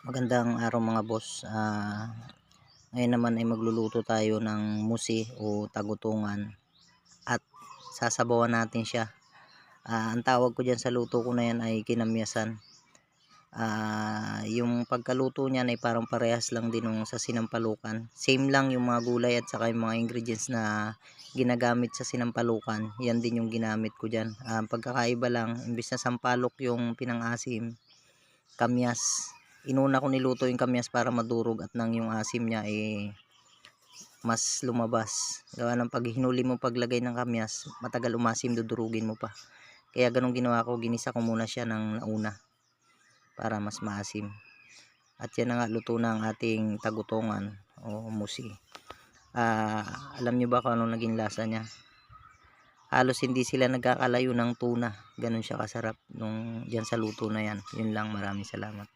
Magandang araw mga boss. Ngayon naman ay magluluto tayo ng musi o tagutungan at sasabawan natin siya. Ang tawag ko dyan sa luto ko na yan ay kinamyasan. Yung pagkaluto niyan ay parang parehas lang din nung sa sinampalukan. Same lang yung mga gulay at saka yung mga ingredients na ginagamit sa sinampalukan. Yan din yung ginamit ko dyan. Pagkakaiba lang, imbis na sampalok yung pinang-asim, kamyas. Inuna ko niluto yung kamyas para madurog at nang yung asim niya mas lumabas. Gawa ng pag hinuli mo paglagay ng kamyas, matagal umasim, dudurugin mo pa. Kaya ganun ginawa ko, ginisa ko muna siya ng nauna para mas maasim. At yan na nga, luto na ang ating tagutongan o musi. Alam nyo ba kung anong naging lasa niya? Halos hindi sila nagkakalayo ng tuna. Ganun siya kasarap nung dyan sa luto na yan. Yun lang, maraming salamat.